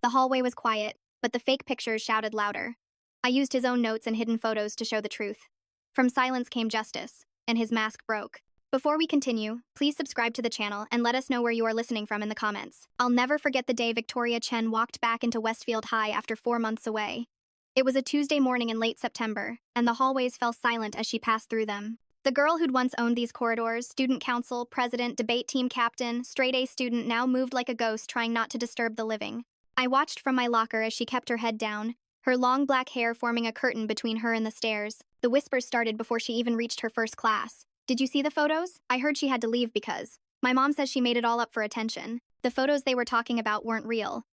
The hallway was quiet, but the fake pictures shouted louder. I used his own notes and hidden photos to show the truth. From silence came justice, and his mask broke. Before we continue, please subscribe to the channel and let us know where you are listening from in the comments. I'll never forget the day Victoria Chen walked back into Westfield High after 4 months away. It was a Tuesday morning in late September, and the hallways fell silent as she passed through them. The girl who'd once owned these corridors, student council, president, debate team captain, straight-A student, now moved like a ghost, trying not to disturb the living. I watched from my locker as she kept her head down, her long black hair forming a curtain between her and the stairs. The whispers started before she even reached her first class. "Did you see the photos? I heard she had to leave because..." My mom says she made it all up for attention. The photos they were talking about weren't real.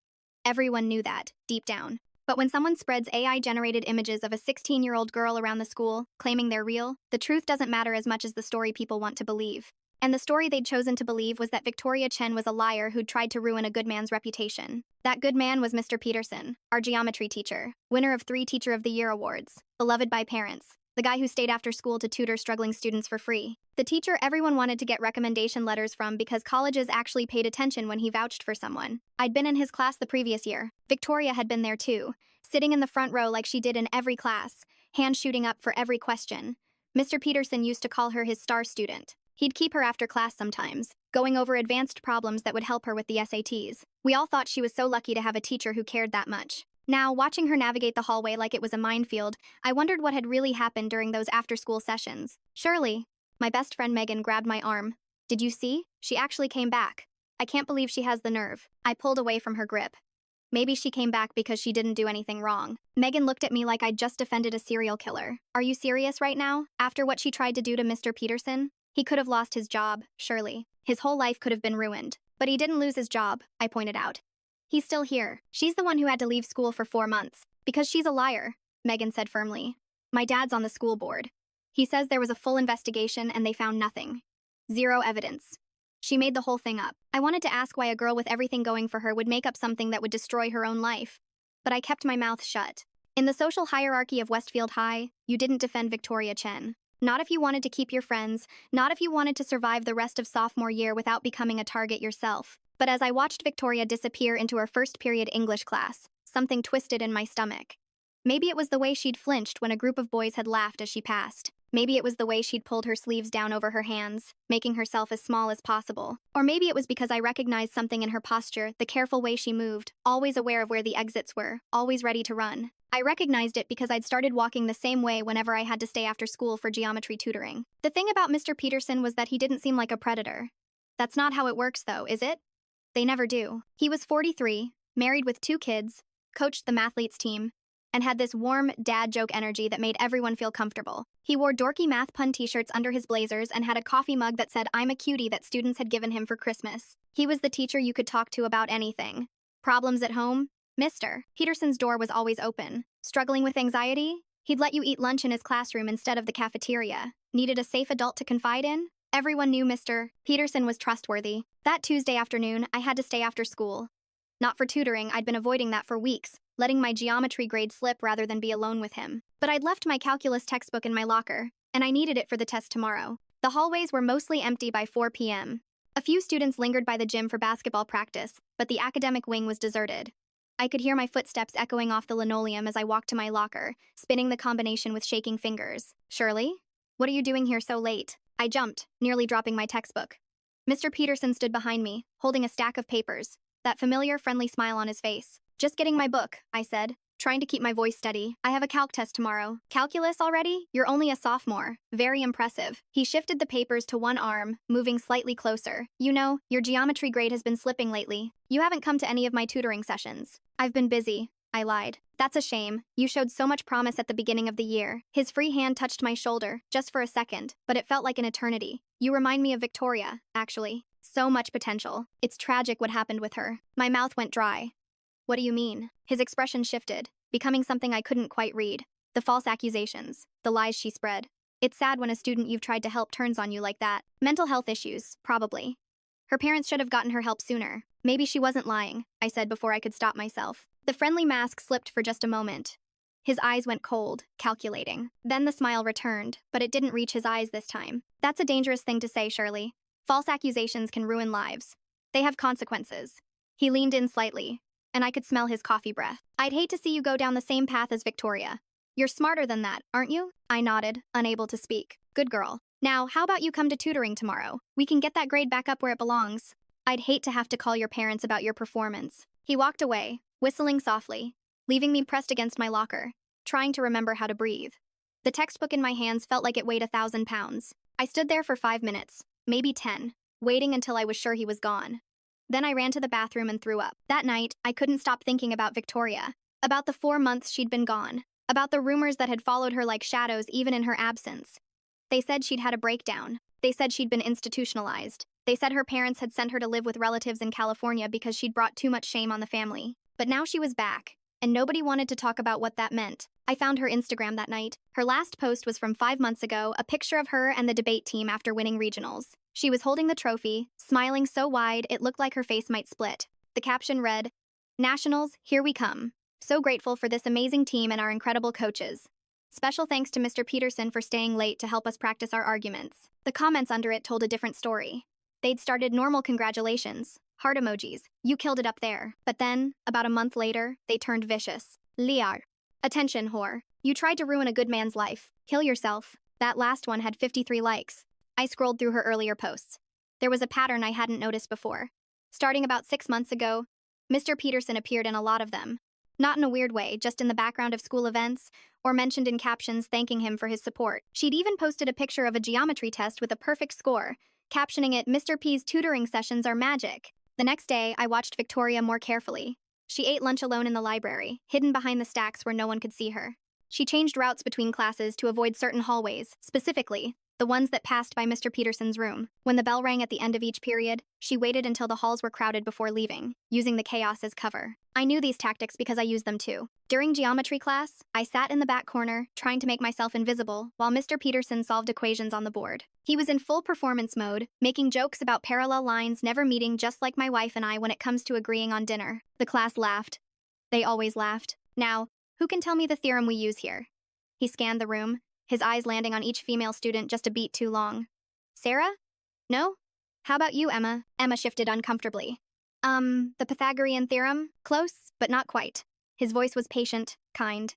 Everyone knew that, deep down. But when someone spreads AI-generated images of a 16-year-old girl around the school, claiming they're real, the truth doesn't matter as much as the story people want to believe. And the story they'd chosen to believe was that Victoria Chen was a liar who'd tried to ruin a good man's reputation. That good man was Mr. Peterson, our geometry teacher, winner of 3 Teacher of the Year awards, beloved by parents, the guy who stayed after school to tutor struggling students for free. The teacher everyone wanted to get recommendation letters from because colleges actually paid attention when he vouched for someone. I'd been in his class the previous year. Victoria had been there too, sitting in the front row like she did in every class, hands shooting up for every question. Mr. Peterson used to call her his star student. He'd keep her after class sometimes, going over advanced problems that would help her with the SATs. We all thought she was so lucky to have a teacher who cared that much. Now, watching her navigate the hallway like it was a minefield, I wondered what had really happened during those after-school sessions. "Shirley," my best friend Megan grabbed my arm. "Did you see? She actually came back. I can't believe she has the nerve." I pulled away from her grip. Maybe she came back because she didn't do anything wrong. Megan looked at me like I'd just defended a serial killer. "Are you serious right now? After what she tried to do to Mr. Peterson? He could have lost his job, Shirley. His whole life could have been ruined." "But he didn't lose his job," I pointed out. "He's still here. She's the one who had to leave school for 4 months. Because she's a liar," Megan said firmly. "My dad's on the school board. He says there was a full investigation and they found nothing. Zero evidence. She made the whole thing up." I wanted to ask why a girl with everything going for her would make up something that would destroy her own life. But I kept my mouth shut. In the social hierarchy of Westfield High, you didn't defend Victoria Chen. Not if you wanted to keep your friends, not if you wanted to survive the rest of sophomore year without becoming a target yourself. But as I watched Victoria disappear into her first period English class, something twisted in my stomach. Maybe it was the way she'd flinched when a group of boys had laughed as she passed. Maybe it was the way she'd pulled her sleeves down over her hands, making herself as small as possible. Or maybe it was because I recognized something in her posture, the careful way she moved, always aware of where the exits were, always ready to run. I recognized it because I'd started walking the same way whenever I had to stay after school for geometry tutoring. The thing about Mr. Peterson was that he didn't seem like a predator. That's not how it works though, is it? They never do. He was 43, married with 2 kids, coached the mathletes team, and had this warm dad joke energy that made everyone feel comfortable. He wore dorky math pun t-shirts under his blazers and had a coffee mug that said "I'm a cutie" that students had given him for Christmas. He was the teacher you could talk to about anything. Problems at home? Mr. Peterson's door was always open. Struggling with anxiety? He'd let you eat lunch in his classroom instead of the cafeteria. Needed a safe adult to confide in? Everyone knew Mr. Peterson was trustworthy. That Tuesday afternoon, I had to stay after school. Not for tutoring, I'd been avoiding that for weeks, letting my geometry grade slip rather than be alone with him. But I'd left my calculus textbook in my locker, and I needed it for the test tomorrow. The hallways were mostly empty by 4 p.m. A few students lingered by the gym for basketball practice, but the academic wing was deserted. I could hear my footsteps echoing off the linoleum as I walked to my locker, spinning the combination with shaking fingers. "Shirley? What are you doing here so late?" I jumped, nearly dropping my textbook. Mr. Peterson stood behind me, holding a stack of papers, that familiar, friendly smile on his face. "Just getting my book," I said, trying to keep my voice steady. "I have a calc test tomorrow." "Calculus already? You're only a sophomore." "Very impressive." He shifted the papers to one arm, moving slightly closer. "You know, your geometry grade has been slipping lately. You haven't come to any of my tutoring sessions." "I've been busy," I lied. "That's a shame. You showed so much promise at the beginning of the year." His free hand touched my shoulder, just for a second, but it felt like an eternity. "You remind me of Victoria, actually. So much potential. It's tragic what happened with her." My mouth went dry. "What do you mean?" His expression shifted, becoming something I couldn't quite read. "The false accusations, the lies she spread. It's sad when a student you've tried to help turns on you like that. Mental health issues, probably. Her parents should have gotten her help sooner." "Maybe she wasn't lying," I said before I could stop myself. The friendly mask slipped for just a moment. His eyes went cold, calculating. Then the smile returned, but it didn't reach his eyes this time. "That's a dangerous thing to say, Shirley. False accusations can ruin lives. They have consequences." He leaned in slightly, and I could smell his coffee breath. I'd hate to see you go down the same path as Victoria. You're smarter than that, aren't you? I nodded, unable to speak. Good girl. Now, how about you come to tutoring tomorrow? We can get that grade back up where it belongs. I'd hate to have to call your parents about your performance. He walked away, whistling softly, leaving me pressed against my locker, trying to remember how to breathe. The textbook in my hands felt like it weighed 1,000 pounds. I stood there for 5 minutes, maybe 10, waiting until I was sure he was gone. Then I ran to the bathroom and threw up. That night, I couldn't stop thinking about Victoria, about the 4 months she'd been gone, about the rumors that had followed her like shadows even in her absence. They said she'd had a breakdown. They said she'd been institutionalized. They said her parents had sent her to live with relatives in California because she'd brought too much shame on the family. But now she was back, and nobody wanted to talk about what that meant. I found her Instagram that night. Her last post was from 5 months ago, a picture of her and the debate team after winning regionals. She was holding the trophy, smiling so wide it looked like her face might split. The caption read, "Nationals, here we come. So grateful for this amazing team and our incredible coaches. Special thanks to Mr. Peterson for staying late to help us practice our arguments." The comments under it told a different story. They'd started normal congratulations, heart emojis, you killed it up there. But then, about a month later, they turned vicious. Liar. Attention, whore. You tried to ruin a good man's life. Kill yourself. That last one had 53 likes. I scrolled through her earlier posts. There was a pattern I hadn't noticed before. Starting about 6 months ago, Mr. Peterson appeared in a lot of them. Not in a weird way, just in the background of school events, or mentioned in captions thanking him for his support. She'd even posted a picture of a geometry test with a perfect score, captioning it, "Mr. P's tutoring sessions are magic." The next day, I watched Victoria more carefully. She ate lunch alone in the library, hidden behind the stacks where no one could see her. She changed routes between classes to avoid certain hallways, specifically the ones that passed by Mr. Peterson's room. When the bell rang at the end of each period, she waited until the halls were crowded before leaving, using the chaos as cover. I knew these tactics because I used them too. During geometry class, I sat in the back corner, trying to make myself invisible, while Mr. Peterson solved equations on the board. He was in full performance mode, making jokes about parallel lines never meeting, just like my wife and I when it comes to agreeing on dinner. The class laughed. They always laughed. Now, who can tell me the theorem we use here? He scanned the room, his eyes landing on each female student just a beat too long. Sarah? No? How about you, Emma? Emma shifted uncomfortably. The Pythagorean theorem? Close, but not quite. His voice was patient, kind.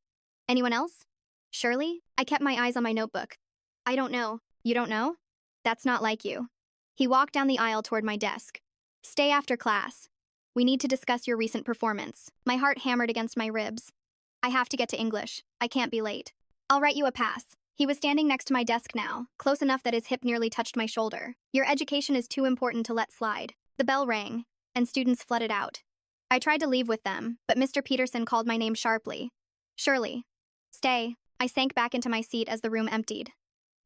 Anyone else? Shirley? I kept my eyes on my notebook. I don't know. You don't know? That's not like you. He walked down the aisle toward my desk. Stay after class. We need to discuss your recent performance. My heart hammered against my ribs. I have to get to English. I can't be late. I'll write you a pass. He was standing next to my desk now, close enough that his hip nearly touched my shoulder. Your education is too important to let slide. The bell rang, and students flooded out. I tried to leave with them, but Mr. Peterson called my name sharply. Shirley. Stay. I sank back into my seat as the room emptied.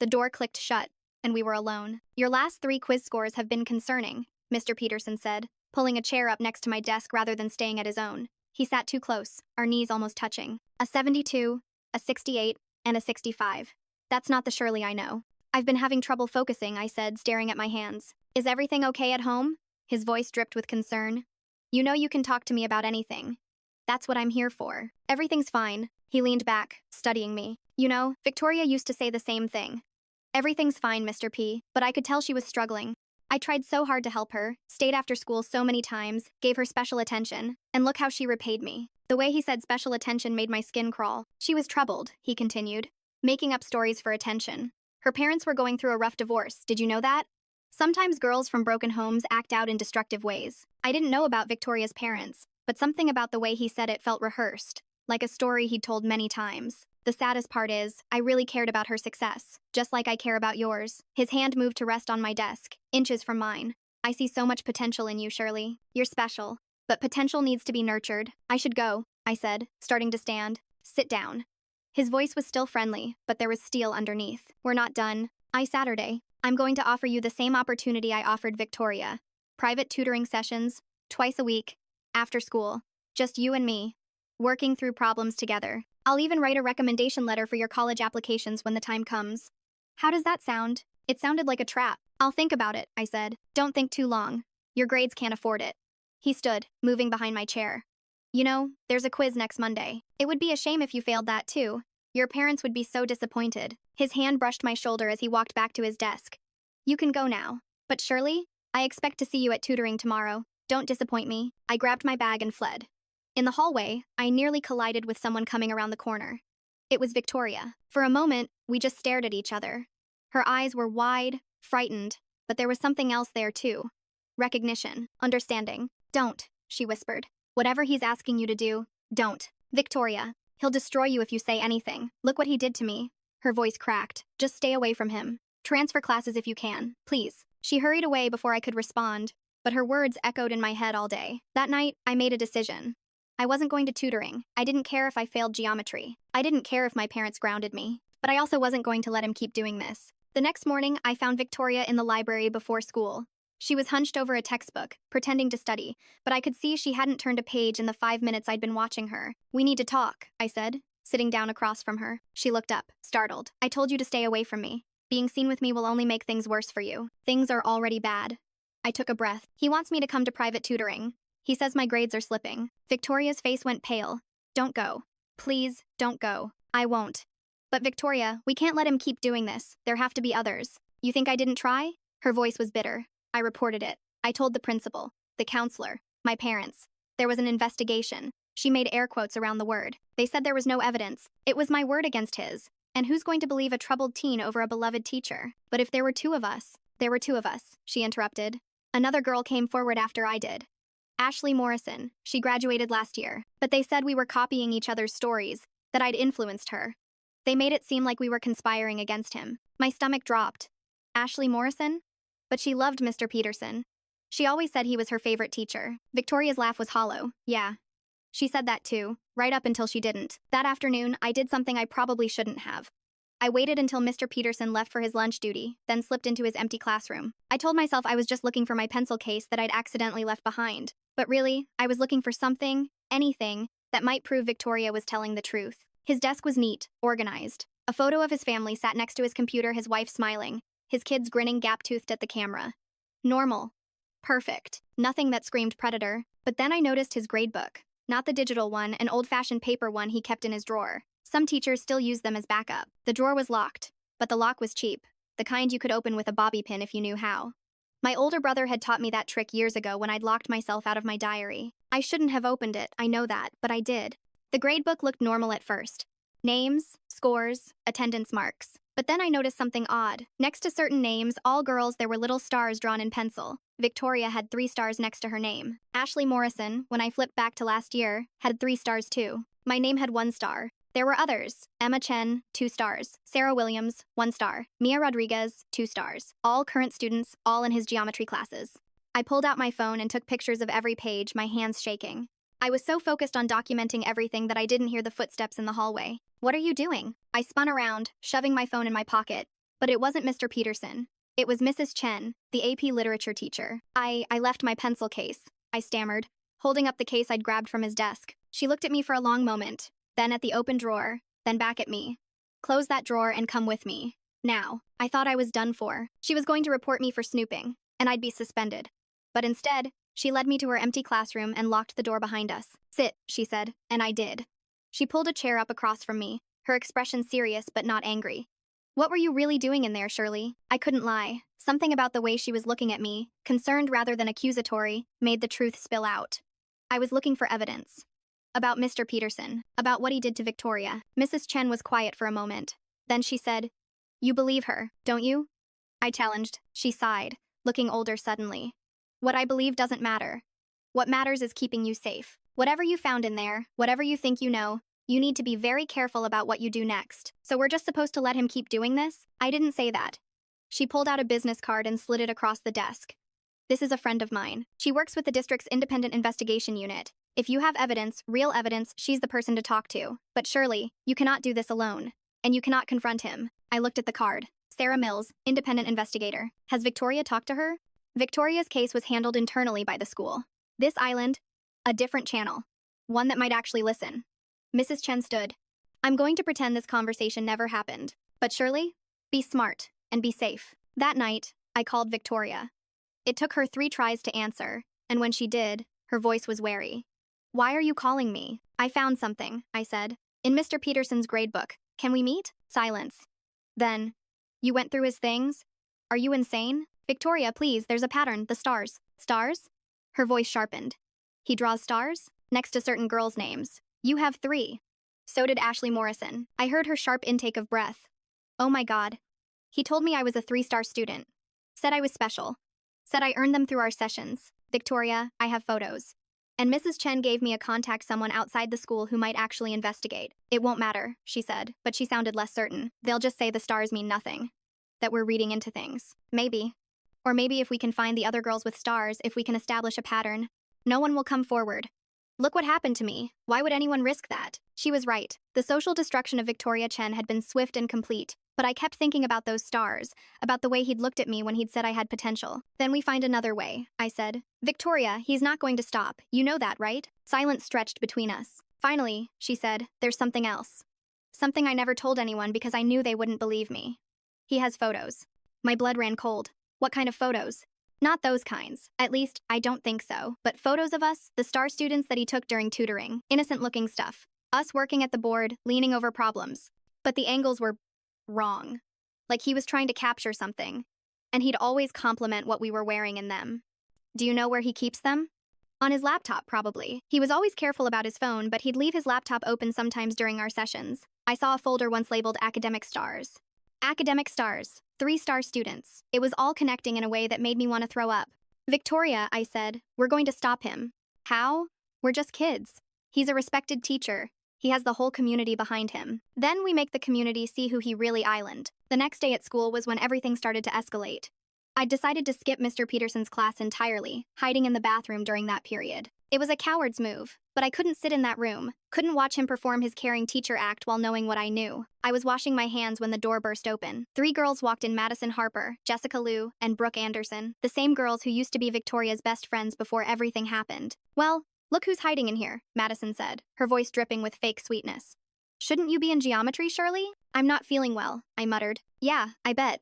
The door clicked shut, and we were alone. Your last 3 quiz scores have been concerning, Mr. Peterson said, pulling a chair up next to my desk rather than staying at his own. He sat too close, our knees almost touching. A 72, a 68, and a 65. That's not the Shirley I know. I've been having trouble focusing, I said, staring at my hands. Is everything okay at home? His voice dripped with concern. You know you can talk to me about anything. That's what I'm here for. Everything's fine. He leaned back, studying me. You know, Victoria used to say the same thing. Everything's fine, Mr. P, but I could tell she was struggling. I tried so hard to help her, stayed after school so many times, gave her special attention, and look how she repaid me. The way he said special attention made my skin crawl. She was troubled, he continued, making up stories for attention. Her parents were going through a rough divorce, did you know that? Sometimes girls from broken homes act out in destructive ways. I didn't know about Victoria's parents, but something about the way he said it felt rehearsed, like a story he'd told many times. The saddest part is, I really cared about her success, just like I care about yours. His hand moved to rest on my desk, inches from mine. I see so much potential in you, Shirley. You're special. But potential needs to be nurtured. I should go, I said, starting to stand. Sit down. His voice was still friendly, but there was steel underneath. We're not done. Saturday. I'm going to offer you the same opportunity I offered Victoria. Private tutoring sessions, twice a week, after school. Just you and me, working through problems together. I'll even write a recommendation letter for your college applications when the time comes. How does that sound? It sounded like a trap. I'll think about it, I said. Don't think too long. Your grades can't afford it. He stood, moving behind my chair. You know, there's a quiz next Monday. It would be a shame if you failed that too. Your parents would be so disappointed. His hand brushed my shoulder as he walked back to his desk. You can go now. But Shirley, I expect to see you at tutoring tomorrow. Don't disappoint me. I grabbed my bag and fled. In the hallway, I nearly collided with someone coming around the corner. It was Victoria. For a moment, we just stared at each other. Her eyes were wide, frightened, but there was something else there too. Recognition, understanding. Don't, she whispered. Whatever he's asking you to do, don't. Victoria, he'll destroy you if you say anything. Look what he did to me. Her voice cracked. Just stay away from him. Transfer classes if you can, please. She hurried away before I could respond, but her words echoed in my head all day. That night, I made a decision. I wasn't going to tutoring. I didn't care if I failed geometry. I didn't care if my parents grounded me. But I also wasn't going to let him keep doing this. The next morning, I found Victoria in the library before school. She was hunched over a textbook, pretending to study, but I could see she hadn't turned a page in the 5 minutes I'd been watching her. We need to talk, I said, sitting down across from her. She looked up, startled. I told you to stay away from me. Being seen with me will only make things worse for you. Things are already bad. I took a breath. He wants me to come to private tutoring. He says my grades are slipping. Victoria's face went pale. Don't go. Please, don't go. I won't. But Victoria, we can't let him keep doing this. There have to be others. You think I didn't try? Her voice was bitter. I reported it. I told the principal, the counselor, my parents. There was an investigation. She made air quotes around the word. They said there was no evidence. It was my word against his. And who's going to believe a troubled teen over a beloved teacher? But if there were two of us, she interrupted. Another girl came forward after I did. Ashley Morrison. She graduated last year. But they said we were copying each other's stories, that I'd influenced her. They made it seem like we were conspiring against him. My stomach dropped. Ashley Morrison? But she loved Mr. Peterson. She always said he was her favorite teacher. Victoria's laugh was hollow. Yeah. She said that too, right up until she didn't. That afternoon, I did something I probably shouldn't have. I waited until Mr. Peterson left for his lunch duty, then slipped into his empty classroom. I told myself I was just looking for my pencil case that I'd accidentally left behind. But really, I was looking for something, anything, that might prove Victoria was telling the truth. His desk was neat, organized. A photo of his family sat next to his computer, his wife smiling, his kids grinning gap-toothed at the camera. Normal. Perfect. Nothing that screamed predator. But then I noticed his gradebook. Not the digital one, an old-fashioned paper one he kept in his drawer. Some teachers still use them as backup. The drawer was locked, but the lock was cheap, the kind you could open with a bobby pin if you knew how. My older brother had taught me that trick years ago when I'd locked myself out of my diary. I shouldn't have opened it, I know that, but I did. The gradebook looked normal at first. Names, scores, attendance marks. But then I noticed something odd. Next to certain names, all girls, there were little stars drawn in pencil. Victoria had 3 stars next to her name. Ashley Morrison, when I flipped back to last year, had 3 stars too. My name had 1 star. There were others. Emma Chen, 2 stars. Sarah Williams, 1 star. Mia Rodriguez, 2 stars. All current students, all in his geometry classes. I pulled out my phone and took pictures of every page, my hands shaking. I was so focused on documenting everything that I didn't hear the footsteps in the hallway. What are you doing? I spun around, shoving my phone in my pocket. But it wasn't Mr. Peterson. It was Mrs. Chen, the AP literature teacher. I left my pencil case, I stammered, holding up the case I'd grabbed from his desk. She looked at me for a long moment, then at the open drawer, then back at me. Close that drawer and come with me. Now. I thought I was done for. She was going to report me for snooping, and I'd be suspended. But instead, she led me to her empty classroom and locked the door behind us. Sit, she said, and I did. She pulled a chair up across from me, her expression serious but not angry. What were you really doing in there, Shirley? I couldn't lie. Something about the way she was looking at me, concerned rather than accusatory, made the truth spill out. I was looking for evidence. About Mr. Peterson, about what he did to Victoria. Mrs. Chen was quiet for a moment. Then she said, "You believe her, don't you?" I challenged. She sighed, looking older suddenly. What I believe doesn't matter. What matters is keeping you safe. Whatever you found in there, whatever you think you know, you need to be very careful about what you do next. So we're just supposed to let him keep doing this? I didn't say that. She pulled out a business card and slid it across the desk. This is a friend of mine. She works with the district's independent investigation unit. If you have evidence, real evidence, she's the person to talk to. But Shirley, you cannot do this alone. And you cannot confront him. I looked at the card. Sarah Mills, independent investigator. Has Victoria talked to her? Victoria's case was handled internally by the school. This island, a different channel. One that might actually listen. Mrs. Chen stood. I'm going to pretend this conversation never happened. But Shirley, be smart and be safe. That night, I called Victoria. It took her 3 tries to answer, and when she did, her voice was wary. Why are you calling me? I found something, I said. In Mr. Peterson's gradebook. Can we meet? Silence. Then, you went through his things? Are you insane? Victoria, please, there's a pattern, the stars. Stars? Her voice sharpened. He draws stars? next to certain girls' names. You have 3. So did Ashley Morrison. I heard her sharp intake of breath. Oh my God. He told me I was a 3-star student. Said I was special. Said I earned them through our sessions. Victoria, I have photos. And Mrs. Chen gave me a contact someone outside the school who might actually investigate. It won't matter, she said, but she sounded less certain. They'll just say the stars mean nothing. That we're reading into things. Maybe. Or maybe if we can find the other girls with stars, if we can establish a pattern, no one will come forward. Look what happened to me. Why would anyone risk that? She was right. The social destruction of Victoria Chen had been swift and complete, but I kept thinking about those stars, about the way he'd looked at me when he'd said I had potential. Then we find another way, I said. Victoria, he's not going to stop. You know that, right? Silence stretched between us. Finally, she said, there's something else. Something I never told anyone because I knew they wouldn't believe me. He has photos. My blood ran cold. What kind of photos? Not those kinds. At least, I don't think so. But photos of us, the star students that he took during tutoring. Innocent-looking stuff. Us working at the board, leaning over problems. But the angles were wrong. Like he was trying to capture something. And he'd always compliment what we were wearing in them. Do you know where he keeps them? On his laptop, probably. He was always careful about his phone, but he'd leave his laptop open sometimes during our sessions. I saw a folder once labeled Academic Stars. Academic Stars. 3-star students. It was all connecting in a way that made me want to throw up. Victoria, I said, we're going to stop him. How? We're just kids. He's a respected teacher. He has the whole community behind him. Then we make the community see who he really island. The next day at school was when everything started to escalate. I decided to skip Mr. Peterson's class entirely, hiding in the bathroom during that period. It was a coward's move, but I couldn't sit in that room, couldn't watch him perform his caring teacher act while knowing what I knew. I was washing my hands when the door burst open. 3 girls walked in: Madison Harper, Jessica Liu, and Brooke Anderson, the same girls who used to be Victoria's best friends before everything happened. Well, look who's hiding in here, Madison said, her voice dripping with fake sweetness. Shouldn't you be in geometry, Shirley? I'm not feeling well, I muttered. Yeah, I bet.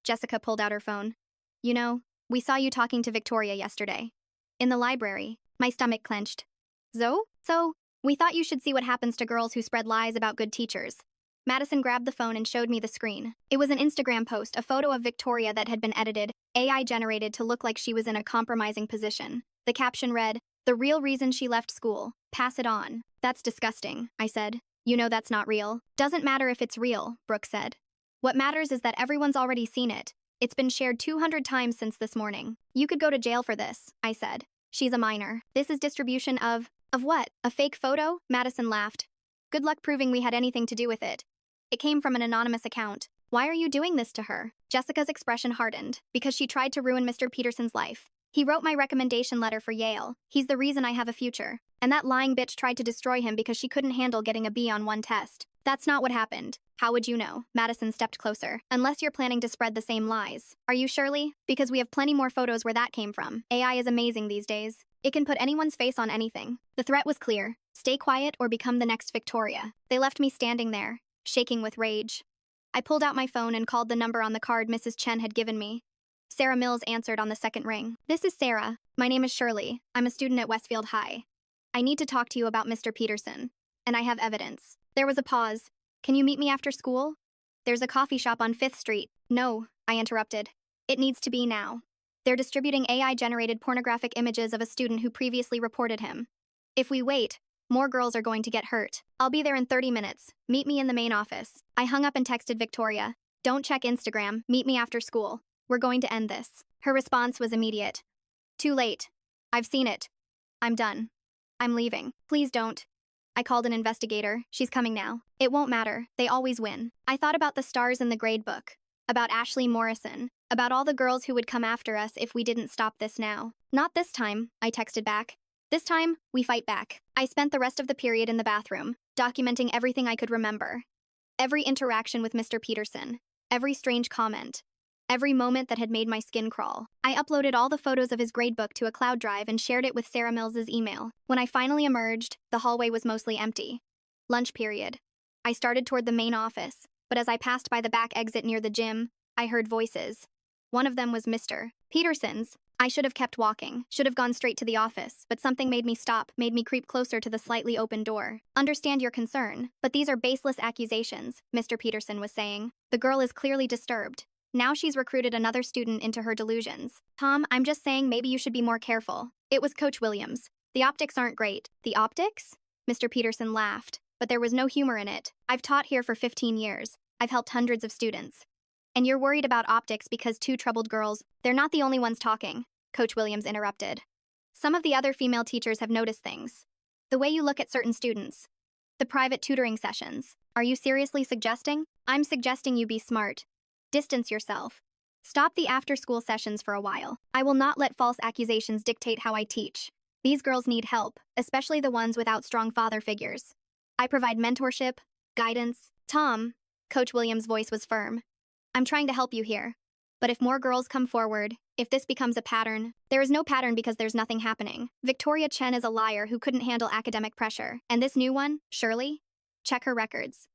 Jessica pulled out her phone. You know, we saw you talking to Victoria yesterday. In the library. My stomach clenched. So, we thought you should see what happens to girls who spread lies about good teachers. Madison grabbed the phone and showed me the screen. It was an Instagram post, a photo of Victoria that had been edited, AI generated to look like she was in a compromising position. The caption read, "The real reason she left school. Pass it on." That's disgusting, I said. You know that's not real. Doesn't matter if it's real, Brooke said. What matters is that everyone's already seen it. It's been shared 200 times since this morning. You could go to jail for this, I said. She's a minor. This is distribution of what? A fake photo? Madison laughed. Good luck proving we had anything to do with it. It came from an anonymous account. Why are you doing this to her? Jessica's expression hardened. Because she tried to ruin Mr. Peterson's life. He wrote my recommendation letter for Yale. He's the reason I have a future. And that lying bitch tried to destroy him because she couldn't handle getting a B on one test. That's not what happened. How would you know? Madison stepped closer. Unless you're planning to spread the same lies. Are you, Shirley? Because we have plenty more photos where that came from. AI is amazing these days. It can put anyone's face on anything. The threat was clear. Stay quiet or become the next Victoria. They left me standing there, shaking with rage. I pulled out my phone and called the number on the card Mrs. Chen had given me. Sarah Mills answered on the second ring. This is Sarah. My name is Shirley. I'm a student at Westfield High. I need to talk to you about Mr. Peterson. And I have evidence. There was a pause. Can you meet me after school? There's a coffee shop on 5th Street. No, I interrupted. It needs to be now. They're distributing AI-generated pornographic images of a student who previously reported him. If we wait, more girls are going to get hurt. I'll be there in 30 minutes. Meet me in the main office. I hung up and texted Victoria. Don't check Instagram. Meet me after school. We're going to end this. Her response was immediate. Too late. I've seen it. I'm done. I'm leaving. Please don't. I called an investigator. She's coming now. It won't matter. They always win. I thought about the stars in the grade book. About Ashley Morrison. About all the girls who would come after us if we didn't stop this now. Not this time, I texted back. This time, we fight back. I spent the rest of the period in the bathroom, documenting everything I could remember. Every interaction with Mr. Peterson. Every strange comment. Every moment that had made my skin crawl. I uploaded all the photos of his gradebook to a cloud drive and shared it with Sarah Mills's email. When I finally emerged, the hallway was mostly empty. Lunch period. I started toward the main office, but as I passed by the back exit near the gym, I heard voices. One of them was Mr. Peterson's. I should have kept walking, should have gone straight to the office, but something made me stop, made me creep closer to the slightly open door. Understand your concern, but these are baseless accusations, Mr. Peterson was saying. The girl is clearly disturbed. Now she's recruited another student into her delusions. Tom, I'm just saying maybe you should be more careful. It was Coach Williams, The optics aren't great. The optics? Mr. Peterson laughed, but there was no humor in it. I've taught here for 15 years. I've helped hundreds of students. And you're worried about optics because two troubled girls, they're not the only ones talking, Coach Williams interrupted. Some of the other female teachers have noticed things. The way you look at certain students. The private tutoring sessions. Are you seriously suggesting? I'm suggesting you be smart. Distance yourself. Stop the after-school sessions for a while. I will not let false accusations dictate how I teach. These girls need help, especially the ones without strong father figures. I provide mentorship, guidance. Tom, Coach Williams' voice was firm. I'm trying to help you here. But if more girls come forward, if this becomes a pattern, there is no pattern because there's nothing happening. Victoria Chen is a liar who couldn't handle academic pressure. And this new one, Shirley? Check her records.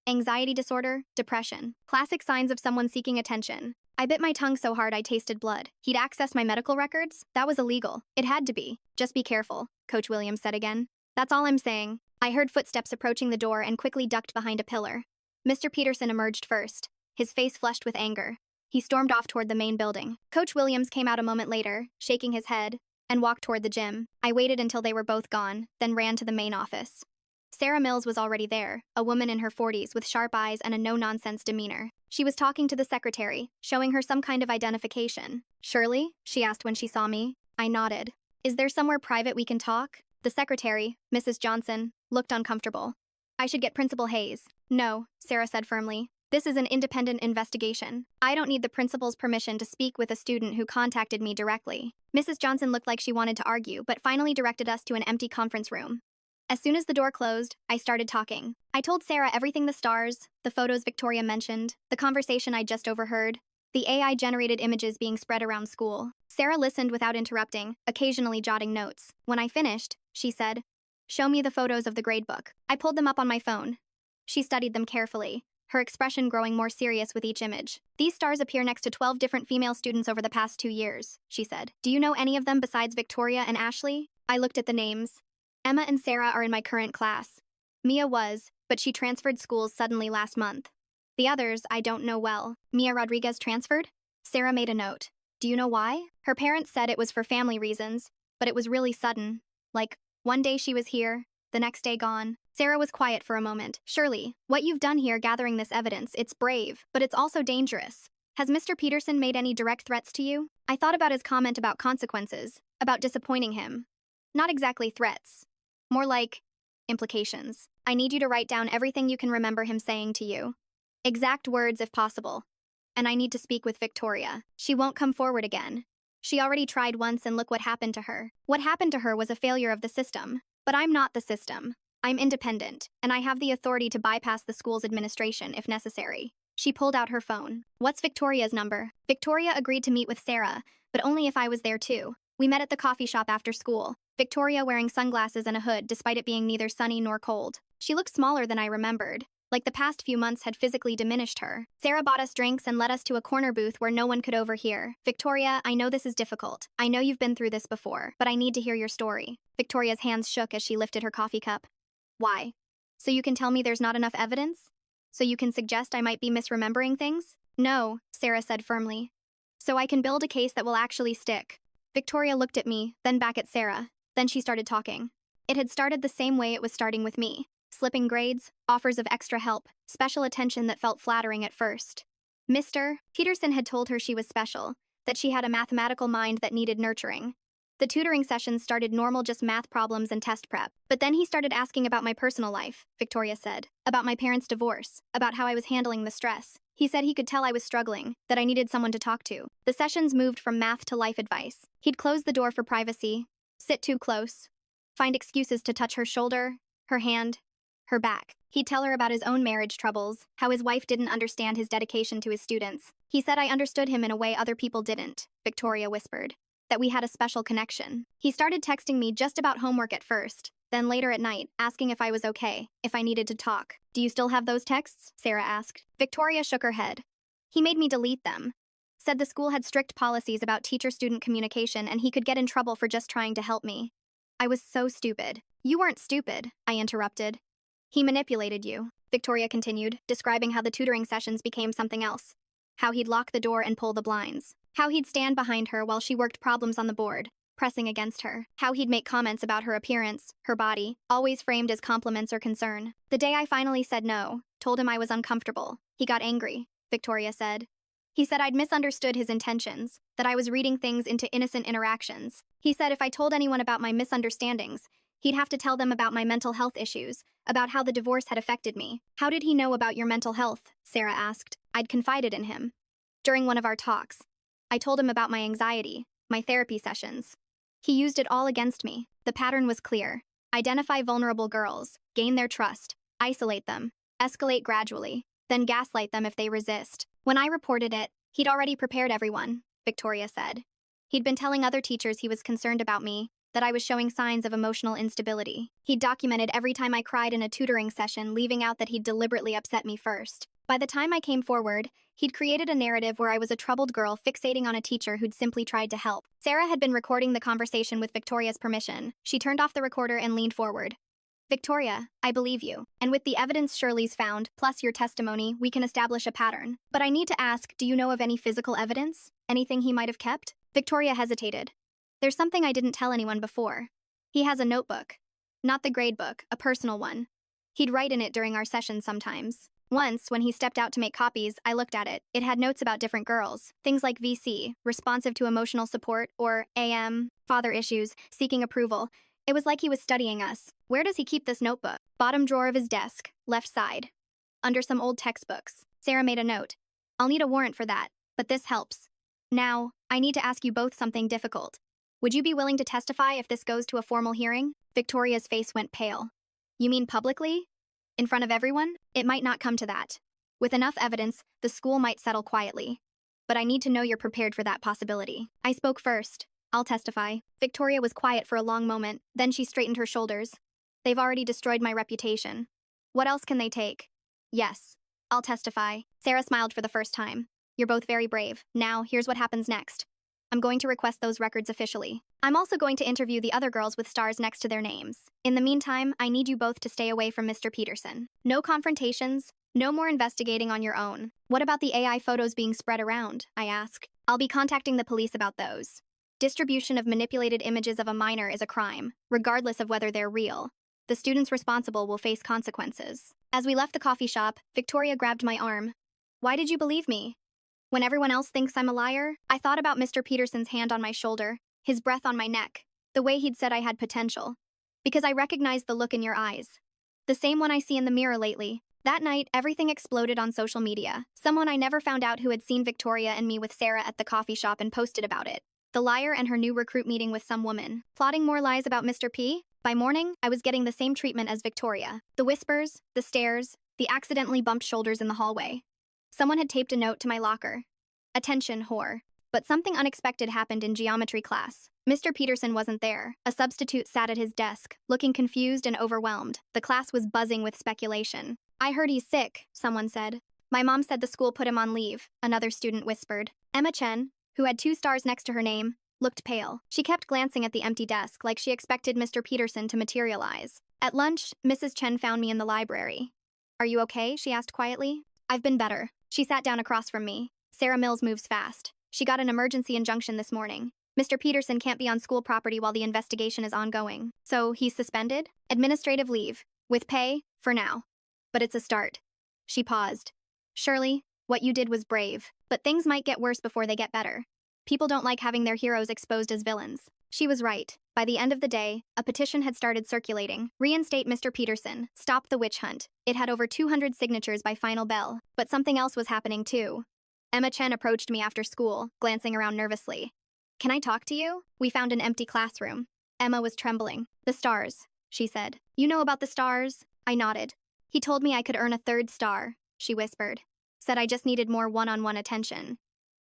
Anxiety disorder, depression. Classic signs of someone seeking attention. I bit my tongue so hard I tasted blood. He'd accessed my medical records? That was illegal. It had to be. Just be careful, Coach Williams said again. That's all I'm saying. I heard footsteps approaching the door and quickly ducked behind a pillar. Mr. Peterson emerged first, his face flushed with anger. He stormed off toward the main building. Coach Williams came out a moment later, shaking his head, and walked toward the gym. I waited until they were both gone, then ran to the main office. Sarah Mills was already there, a woman in her 40s with sharp eyes and a no-nonsense demeanor. She was talking to the secretary, showing her some kind of identification. Shirley? She asked when she saw me. I nodded. Is there somewhere private we can talk? The secretary, Mrs. Johnson, looked uncomfortable. I should get Principal Hayes. No, Sarah said firmly. This is an independent investigation. I don't need the principal's permission to speak with a student who contacted me directly. Mrs. Johnson looked like she wanted to argue, but finally directed us to an empty conference room. As soon as the door closed, I started talking. I told Sarah everything: the stars, the photos Victoria mentioned, the conversation I just overheard, the AI-generated images being spread around school. Sarah listened without interrupting, occasionally jotting notes. When I finished, she said, "Show me the photos of the gradebook." I pulled them up on my phone. She studied them carefully, her expression growing more serious with each image. "These stars appear next to 12 different female students over the past 2 years," she said. "Do you know any of them besides Victoria and Ashley?" I looked at the names. Emma and Sarah are in my current class. Mia was, but she transferred schools suddenly last month. The others, I don't know well. Mia Rodriguez transferred? Sarah made a note. Do you know why? Her parents said it was for family reasons, but it was really sudden. Like, one day she was here, the next day gone. Sarah was quiet for a moment. Shirley, what you've done here gathering this evidence, it's brave, but it's also dangerous. Has Mr. Peterson made any direct threats to you? I thought about his comment about consequences, about disappointing him. Not exactly threats. More like implications. I need you to write down everything you can remember him saying to you. Exact words if possible. And I need to speak with Victoria. She won't come forward again. She already tried once and look what happened to her. What happened to her was a failure of the system. But I'm not the system. I'm independent, and I have the authority to bypass the school's administration if necessary. She pulled out her phone. What's Victoria's number? Victoria agreed to meet with Sarah, but only if I was there too. We met at the coffee shop after school. Victoria wearing sunglasses and a hood despite it being neither sunny nor cold. She looked smaller than I remembered, like the past few months had physically diminished her. Sarah bought us drinks and led us to a corner booth where no one could overhear. Victoria, I know this is difficult. I know you've been through this before, but I need to hear your story. Victoria's hands shook as she lifted her coffee cup. Why? So you can tell me there's not enough evidence? So you can suggest I might be misremembering things? No, Sarah said firmly. So I can build a case that will actually stick. Victoria looked at me, then back at Sarah. Then she started talking. It had started the same way it was starting with me. Slipping grades, offers of extra help, special attention that felt flattering at first. Mr. Peterson had told her she was special, that she had a mathematical mind that needed nurturing. The tutoring sessions started normal, just math problems and test prep. But then he started asking about my personal life, Victoria said. About my parents' divorce, about how I was handling the stress. He said he could tell I was struggling, that I needed someone to talk to. The sessions moved from math to life advice. He'd close the door for privacy, sit too close, find excuses to touch her shoulder, her hand, her back. He'd tell her about his own marriage troubles, how his wife didn't understand his dedication to his students. He said I understood him in a way other people didn't, Victoria whispered. That we had a special connection. He started texting me just about homework at first, then later at night, asking if I was okay, if I needed to talk. Do you still have those texts? Sarah asked. Victoria shook her head. He made me delete them. Said the school had strict policies about teacher-student communication and he could get in trouble for just trying to help me. I was so stupid. You weren't stupid, I interrupted. He manipulated you, Victoria continued, describing how the tutoring sessions became something else. How he'd lock the door and pull the blinds. How he'd stand behind her while she worked problems on the board. pressing against her. How he'd make comments about her appearance, her body, always framed as compliments or concern. The day I finally said no, told him I was uncomfortable, he got angry, Victoria said. He said I'd misunderstood his intentions, that I was reading things into innocent interactions. He said if I told anyone about my misunderstandings, he'd have to tell them about my mental health issues, about how the divorce had affected me. How did he know about your mental health? Sarah asked. I'd confided in him. During one of our talks, I told him about my anxiety, my therapy sessions. He used it all against me. The pattern was clear. Identify vulnerable girls, gain their trust, isolate them, escalate gradually, then gaslight them if they resist. When I reported it, he'd already prepared everyone, Victoria said. He'd been telling other teachers he was concerned about me, that I was showing signs of emotional instability. He'd documented every time I cried in a tutoring session, leaving out that he'd deliberately upset me first. By the time I came forward, he'd created a narrative where I was a troubled girl fixating on a teacher who'd simply tried to help. Sarah had been recording the conversation with Victoria's permission. She turned off the recorder and leaned forward. Victoria, I believe you. And with the evidence Shirley's found, plus your testimony, we can establish a pattern. But I need to ask, do you know of any physical evidence? Anything he might have kept? Victoria hesitated. There's something I didn't tell anyone before. He has a notebook. Not the grade book, a personal one. He'd write in it during our sessions sometimes. Once, when he stepped out to make copies, I looked at it. It had notes about different girls. Things like VC, responsive to emotional support, or AM, father issues, seeking approval. It was like he was studying us. Where does he keep this notebook? Bottom drawer of his desk, left side. Under some old textbooks. Sarah made a note. I'll need a warrant for that, but this helps. Now, I need to ask you both something difficult. Would you be willing to testify if this goes to a formal hearing? Victoria's face went pale. You mean publicly? In front of everyone? It might not come to that. With enough evidence, the school might settle quietly. But I need to know you're prepared for that possibility. I spoke first. I'll testify. Victoria was quiet for a long moment, then she straightened her shoulders. They've already destroyed my reputation. What else can they take? Yes, I'll testify. Sarah smiled for the first time. You're both very brave. Now, here's what happens next. I'm going to request those records officially. I'm also going to interview the other girls with stars next to their names. In the meantime, I need you both to stay away from Mr. Peterson. No confrontations, no more investigating on your own. What about the AI photos being spread around? I ask. I'll be contacting the police about those. Distribution of manipulated images of a minor is a crime, regardless of whether they're real. The students responsible will face consequences. As we left the coffee shop, Victoria grabbed my arm. Why did you believe me? When everyone else thinks I'm a liar, I thought about Mr. Peterson's hand on my shoulder, his breath on my neck, the way he'd said I had potential. Because I recognized the look in your eyes. The same one I see in the mirror lately. That night, everything exploded on social media. Someone I never found out who had seen Victoria and me with Sarah at the coffee shop and posted about it. The liar and her new recruit meeting with some woman. Plotting more lies about Mr. P? By morning, I was getting the same treatment as Victoria. The whispers, the stares, the accidentally bumped shoulders in the hallway. Someone had taped a note to my locker. Attention, whore. But something unexpected happened in geometry class. Mr. Peterson wasn't there. A substitute sat at his desk, looking confused and overwhelmed. The class was buzzing with speculation. I heard he's sick, someone said. My mom said the school put him on leave, another student whispered. Emma Chen, who had 2 stars next to her name, looked pale. She kept glancing at the empty desk like she expected Mr. Peterson to materialize. At lunch, Mrs. Chen found me in the library. Are you okay? She asked quietly. I've been better. She sat down across from me. Sarah Mills moves fast. She got an emergency injunction this morning. Mr. Peterson can't be on school property while the investigation is ongoing. So he's suspended? Administrative leave. With pay, for now. But it's a start. She paused. Shirley, what you did was brave. But things might get worse before they get better. People don't like having their heroes exposed as villains. She was right. By the end of the day, a petition had started circulating. Reinstate Mr. Peterson. Stop the witch hunt. It had over 200 signatures by final bell. But something else was happening too. Emma Chen approached me after school, glancing around nervously. Can I talk to you? We found an empty classroom. Emma was trembling. The stars, she said. You know about the stars? I nodded. He told me I could earn a 3rd star, she whispered. Said I just needed more one-on-one attention.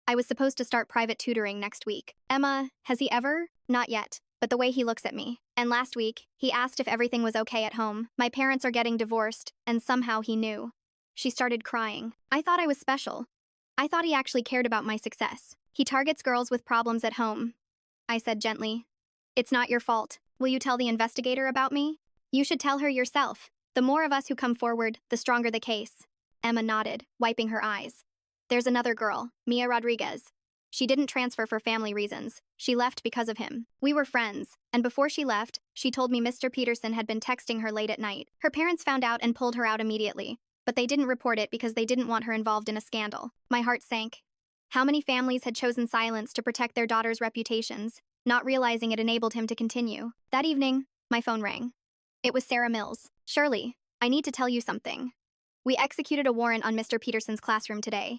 I was supposed to start private tutoring next week. Emma, has he ever? Not yet, but the way he looks at me. And last week, he asked if everything was okay at home. My parents are getting divorced, and somehow he knew. She started crying. I thought I was special. I thought he actually cared about my success. He targets girls with problems at home. I said gently. It's not your fault. Will you tell the investigator about me? You should tell her yourself. The more of us who come forward, the stronger the case. Emma nodded, wiping her eyes. There's another girl, Mia Rodriguez. She didn't transfer for family reasons. She left because of him. We were friends, and before she left, she told me Mr. Peterson had been texting her late at night. Her parents found out and pulled her out immediately, but they didn't report it because they didn't want her involved in a scandal. My heart sank. How many families had chosen silence to protect their daughters' reputations, not realizing it enabled him to continue? That evening, my phone rang. It was Sarah Mills. Shirley, I need to tell you something. We executed a warrant on Mr. Peterson's classroom today.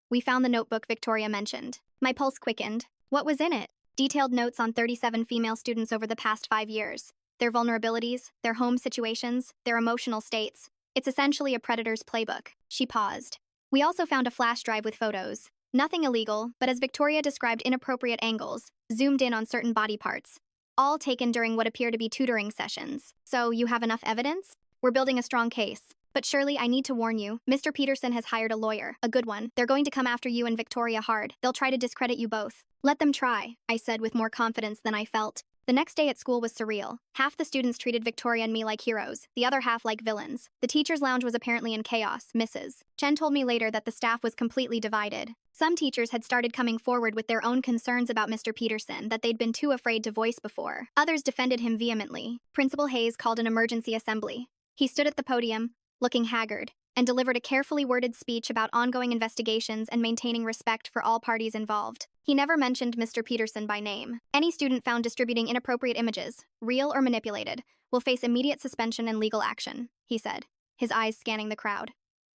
We found the notebook Victoria mentioned. My pulse quickened. What was in it? Detailed notes on 37 female students over the past 5 years. Their vulnerabilities, their home situations, their emotional states. It's essentially a predator's playbook. She paused. We also found a flash drive with photos. Nothing illegal, but as Victoria described, inappropriate angles, zoomed in on certain body parts. All taken during what appear to be tutoring sessions. So, you have enough evidence? We're building a strong case. But Shirley, I need to warn you, Mr. Peterson has hired a lawyer, a good one. They're going to come after you and Victoria hard. They'll try to discredit you both. Let them try, I said with more confidence than I felt. The next day at school was surreal. Half the students treated Victoria and me like heroes, the other half like villains. The teacher's lounge was apparently in chaos. Mrs. Chen told me later that the staff was completely divided. Some teachers had started coming forward with their own concerns about Mr. Peterson that they'd been too afraid to voice before. Others defended him vehemently. Principal Hayes called an emergency assembly. He stood at the podium, looking haggard, and delivered a carefully worded speech about ongoing investigations and maintaining respect for all parties involved. He never mentioned Mr. Peterson by name. Any student found distributing inappropriate images, real or manipulated, will face immediate suspension and legal action, he said, his eyes scanning the crowd.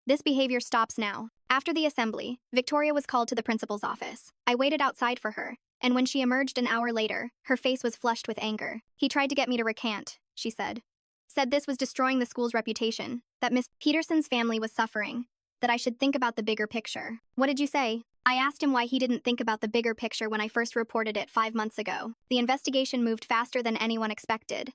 This behavior stops now. After the assembly, Victoria was called to the principal's office. I waited outside for her, and when she emerged an hour later, her face was flushed with anger. He tried to get me to recant, she said. Said this was destroying the school's reputation, that Miss Peterson's family was suffering, that I should think about the bigger picture. What did you say? I asked him why he didn't think about the bigger picture when I first reported it 5 months ago. The investigation moved faster than anyone expected.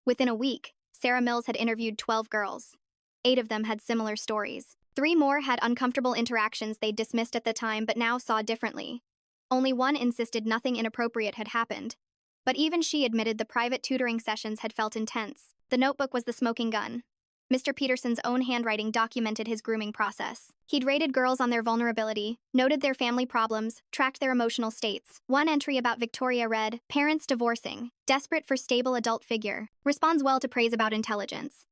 Within a week, Sarah Mills had interviewed 12 girls. 8 of them had similar stories. 3 more had uncomfortable interactions they dismissed at the time but now saw differently. Only 1 insisted nothing inappropriate had happened. But even she admitted the private tutoring sessions had felt intense. The notebook was the smoking gun. Mr. Peterson's own handwriting documented his grooming process. He'd rated girls on their vulnerability, noted their family problems, tracked their emotional states. One entry about Victoria read, "Parents divorcing, desperate for stable adult figure, responds well to praise about intelligence.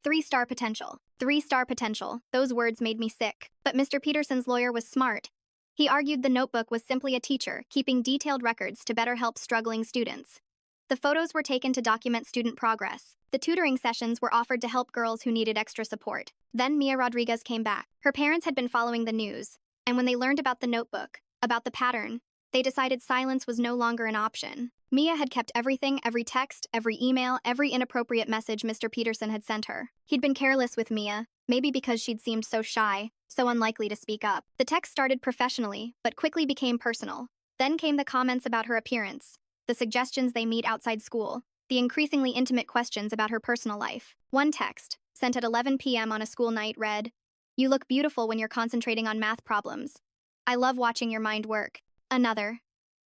3-star potential. 3-star potential. Those words made me sick. But Mr. Peterson's lawyer was smart. He argued the notebook was simply a teacher, keeping detailed records to better help struggling students. The photos were taken to document student progress. The tutoring sessions were offered to help girls who needed extra support. Then Mia Rodriguez came back. Her parents had been following the news, and when they learned about the notebook, about the pattern, they decided silence was no longer an option. Mia had kept everything, every text, every email, every inappropriate message Mr. Peterson had sent her. He'd been careless with Mia, maybe because she'd seemed so shy, so unlikely to speak up. The text started professionally, but quickly became personal. Then came the comments about her appearance, the suggestions they meet outside school, the increasingly intimate questions about her personal life. One text, sent at 11 p.m. on a school night, read, "You look beautiful when you're concentrating on math problems. I love watching your mind work." Another,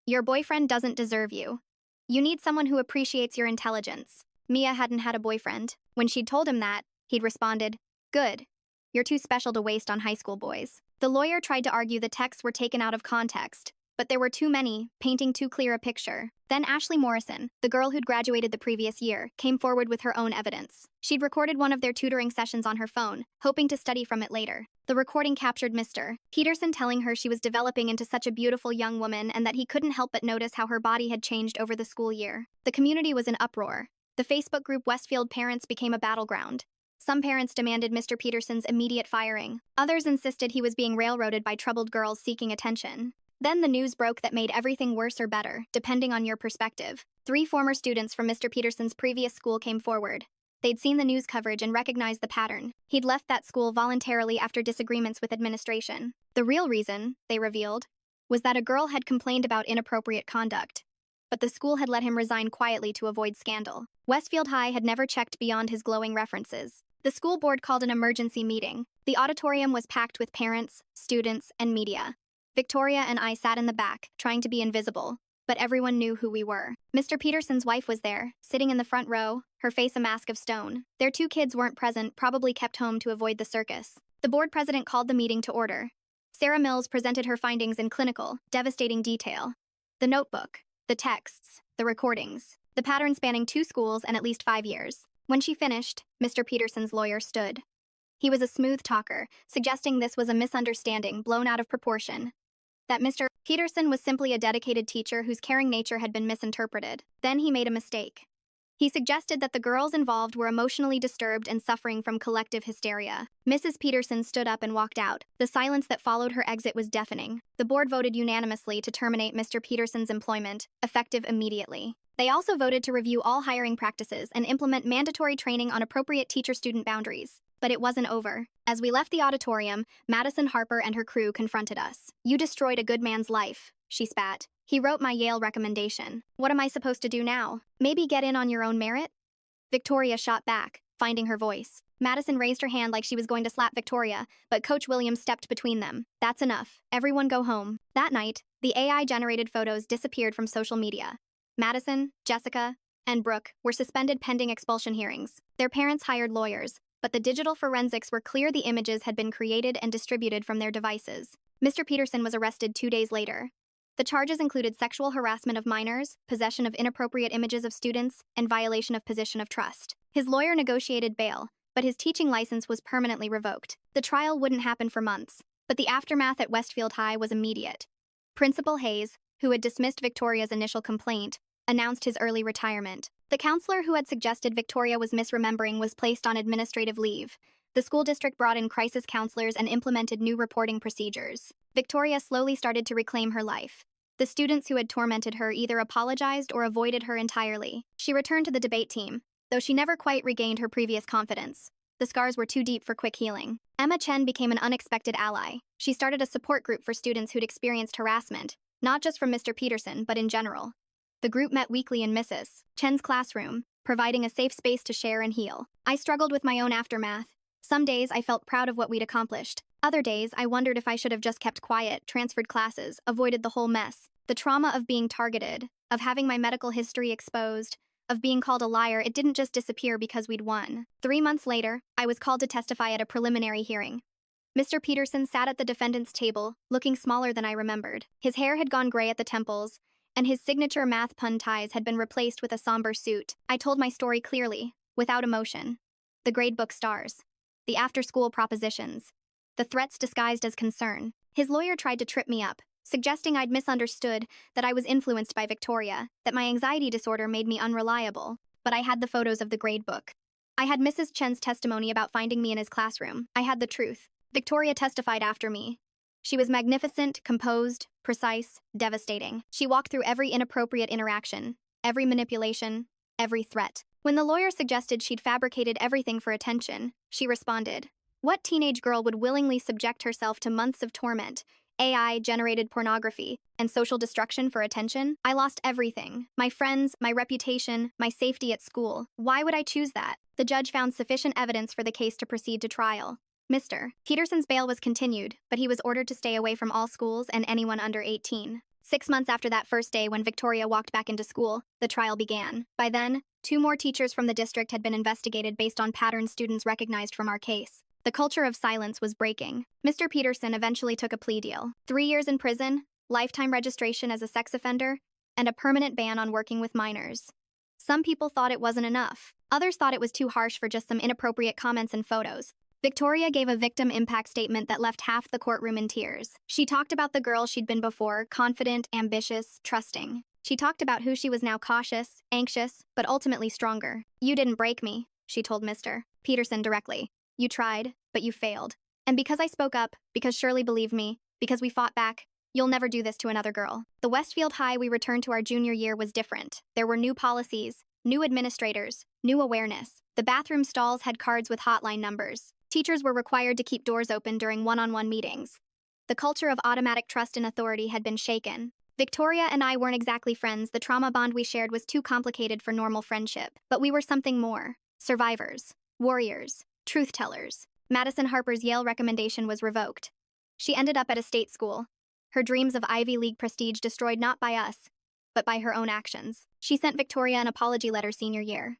"Your boyfriend doesn't deserve you. You need someone who appreciates your intelligence." Mia hadn't had a boyfriend. When she'd told him that, he'd responded, "Good. You're too special to waste on high school boys." The lawyer tried to argue the texts were taken out of context, but there were too many, painting too clear a picture. Then Ashley Morrison, the girl who'd graduated the previous year, came forward with her own evidence. She'd recorded one of their tutoring sessions on her phone, hoping to study from it later. The recording captured Mr. Peterson telling her she was developing into such a beautiful young woman and that he couldn't help but notice how her body had changed over the school year. The community was in uproar. The Facebook group Westfield Parents became a battleground. Some parents demanded Mr. Peterson's immediate firing. Others insisted he was being railroaded by troubled girls seeking attention. Then the news broke that made everything worse or better, depending on your perspective. 3 former students from Mr. Peterson's previous school came forward. They'd seen the news coverage and recognized the pattern. He'd left that school voluntarily after disagreements with administration. The real reason, they revealed, was that a girl had complained about inappropriate conduct. But the school had let him resign quietly to avoid scandal. Westfield High had never checked beyond his glowing references. The school board called an emergency meeting. The auditorium was packed with parents, students, and media. Victoria and I sat in the back, trying to be invisible, but everyone knew who we were. Mr. Peterson's wife was there, sitting in the front row, her face a mask of stone. Their 2 kids weren't present, probably kept home to avoid the circus. The board president called the meeting to order. Sarah Mills presented her findings in clinical, devastating detail. The notebook, the texts, the recordings, the pattern spanning 2 schools and at least 5 years. When she finished, Mr. Peterson's lawyer stood. He was a smooth talker, suggesting this was a misunderstanding blown out of proportion. That Mr. Peterson was simply a dedicated teacher whose caring nature had been misinterpreted. Then he made a mistake. He suggested that the girls involved were emotionally disturbed and suffering from collective hysteria. Mrs. Peterson stood up and walked out. The silence that followed her exit was deafening. The board voted unanimously to terminate Mr. Peterson's employment, effective immediately. They also voted to review all hiring practices and implement mandatory training on appropriate teacher-student boundaries. But it wasn't over. As we left the auditorium, Madison Harper and her crew confronted us. "You destroyed a good man's life," she spat. "He wrote my Yale recommendation. What am I supposed to do now? Maybe get in on your own merit?" Victoria shot back, finding her voice. Madison raised her hand like she was going to slap Victoria, but Coach Williams stepped between them. "That's enough. Everyone go home." That night, the AI-generated photos disappeared from social media. Madison, Jessica, and Brooke were suspended pending expulsion hearings. Their parents hired lawyers, but the digital forensics were clear the images had been created and distributed from their devices. Mr. Peterson was arrested 2 days later. The charges included sexual harassment of minors, possession of inappropriate images of students, and violation of position of trust. His lawyer negotiated bail, but his teaching license was permanently revoked. The trial wouldn't happen for months, but the aftermath at Westfield High was immediate. Principal Hayes, who had dismissed Victoria's initial complaint, announced his early retirement. The counselor who had suggested Victoria was misremembering was placed on administrative leave. The school district brought in crisis counselors and implemented new reporting procedures. Victoria slowly started to reclaim her life. The students who had tormented her either apologized or avoided her entirely. She returned to the debate team, though she never quite regained her previous confidence. The scars were too deep for quick healing. Emma Chen became an unexpected ally. She started a support group for students who'd experienced harassment, not just from Mr. Peterson, but in general. The group met weekly in Mrs. Chen's classroom, providing a safe space to share and heal. I struggled with my own aftermath. Some days I felt proud of what we'd accomplished. Other days I wondered if I should have just kept quiet, transferred classes, avoided the whole mess. The trauma of being targeted, of having my medical history exposed, of being called a liar, it didn't just disappear because we'd won. 3 months later, I was called to testify at a preliminary hearing. Mr. Peterson sat at the defendant's table, looking smaller than I remembered. His hair had gone gray at the temples, and his signature math pun ties had been replaced with a somber suit. I told my story clearly, without emotion. The gradebook stars. The after-school propositions. The threats disguised as concern. His lawyer tried to trip me up, suggesting I'd misunderstood, that I was influenced by Victoria, that my anxiety disorder made me unreliable. But I had the photos of the gradebook. I had Mrs. Chen's testimony about finding me in his classroom. I had the truth. Victoria testified after me. She was magnificent, composed, precise, devastating. She walked through every inappropriate interaction, every manipulation, every threat. When the lawyer suggested she'd fabricated everything for attention, she responded, "What teenage girl would willingly subject herself to months of torment, AI-generated pornography, and social destruction for attention? I lost everything. My friends, my reputation, my safety at school. Why would I choose that?" The judge found sufficient evidence for the case to proceed to trial. Mr. Peterson's bail was continued, but he was ordered to stay away from all schools and anyone under 18. 6 months after that first day when Victoria walked back into school, the trial began. By then, 2 more teachers from the district had been investigated based on patterns students recognized from our case. The culture of silence was breaking. Mr. Peterson eventually took a plea deal. 3 years in prison, lifetime registration as a sex offender, and a permanent ban on working with minors. Some people thought it wasn't enough. Others thought it was too harsh for just some inappropriate comments and photos. Victoria gave a victim impact statement that left half the courtroom in tears. She talked about the girl she'd been before, confident, ambitious, trusting. She talked about who she was now, cautious, anxious, but ultimately stronger. "You didn't break me," she told Mr. Peterson directly. "You tried, but you failed. And because I spoke up, because Shirley believed me, because we fought back, you'll never do this to another girl." The Westfield High we returned to our junior year was different. There were new policies, new administrators, new awareness. The bathroom stalls had cards with hotline numbers. Teachers were required to keep doors open during one-on-one meetings. The culture of automatic trust in authority had been shaken. Victoria and I weren't exactly friends. The trauma bond we shared was too complicated for normal friendship. But we were something more. Survivors. Warriors. Truth-tellers. Madison Harper's Yale recommendation was revoked. She ended up at a state school. Her dreams of Ivy League prestige destroyed not by us, but by her own actions. She sent Victoria an apology letter senior year.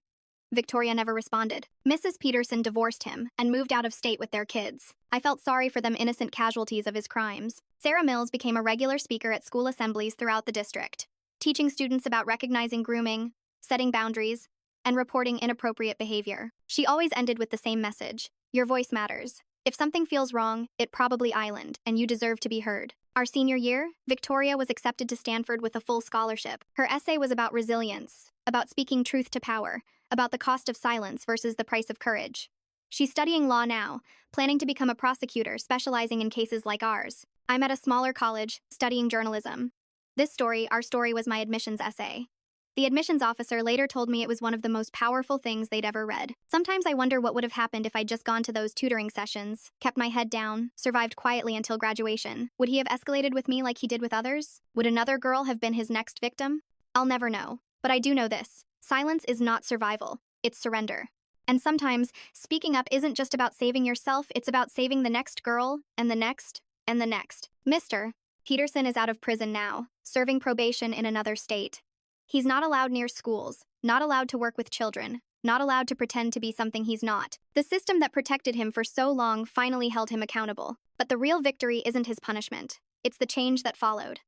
Victoria never responded. Mrs. Peterson divorced him and moved out of state with their kids. I felt sorry for them innocent casualties of his crimes. Sarah Mills became a regular speaker at school assemblies throughout the district, teaching students about recognizing grooming, setting boundaries, and reporting inappropriate behavior. She always ended with the same message: your voice matters. If something feels wrong, it probably island, and you deserve to be heard. Our senior year, Victoria was accepted to Stanford with a full scholarship. Her essay was about resilience, about speaking truth to power, about the cost of silence versus the price of courage. She's studying law now, planning to become a prosecutor specializing in cases like ours. I'm at a smaller college, studying journalism. This story, our story, was my admissions essay. The admissions officer later told me it was one of the most powerful things they'd ever read. Sometimes I wonder what would have happened if I'd just gone to those tutoring sessions, kept my head down, survived quietly until graduation. Would he have escalated with me like he did with others? Would another girl have been his next victim? I'll never know. But I do know this: silence is not survival, it's surrender. And sometimes, speaking up isn't just about saving yourself, it's about saving the next girl, and the next, and the next. Mr. Peterson is out of prison now, serving probation in another state. He's not allowed near schools, not allowed to work with children, not allowed to pretend to be something he's not. The system that protected him for so long finally held him accountable. But the real victory isn't his punishment. It's the change that followed.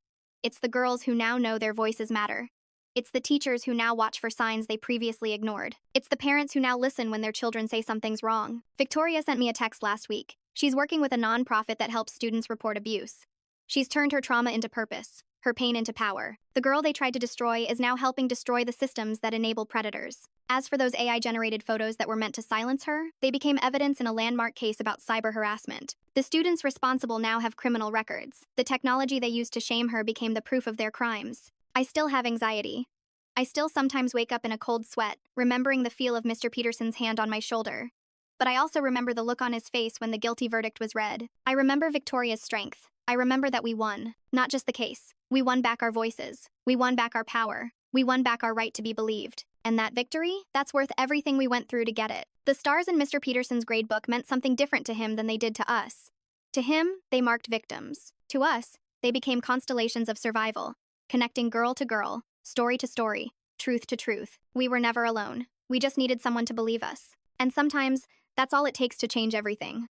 It's the girls who now know their voices matter. It's the teachers who now watch for signs they previously ignored. It's the parents who now listen when their children say something's wrong. Victoria sent me a text last week. She's working with a nonprofit that helps students report abuse. She's turned her trauma into purpose, her pain into power. The girl they tried to destroy is now helping destroy the systems that enable predators. As for those AI-generated photos that were meant to silence her, they became evidence in a landmark case about cyber harassment. The students responsible now have criminal records. The technology they used to shame her became the proof of their crimes. I still have anxiety. I still sometimes wake up in a cold sweat, remembering the feel of Mr. Peterson's hand on my shoulder. But I also remember the look on his face when the guilty verdict was read. I remember Victoria's strength. I remember that we won. Not just the case. We won back our voices. We won back our power. We won back our right to be believed. And that victory? That's worth everything we went through to get it. The stars in Mr. Peterson's gradebook meant something different to him than they did to us. To him, they marked victims. To us, they became constellations of survival, connecting girl to girl, story to story, truth to truth. We were never alone. We just needed someone to believe us. And sometimes, that's all it takes to change everything.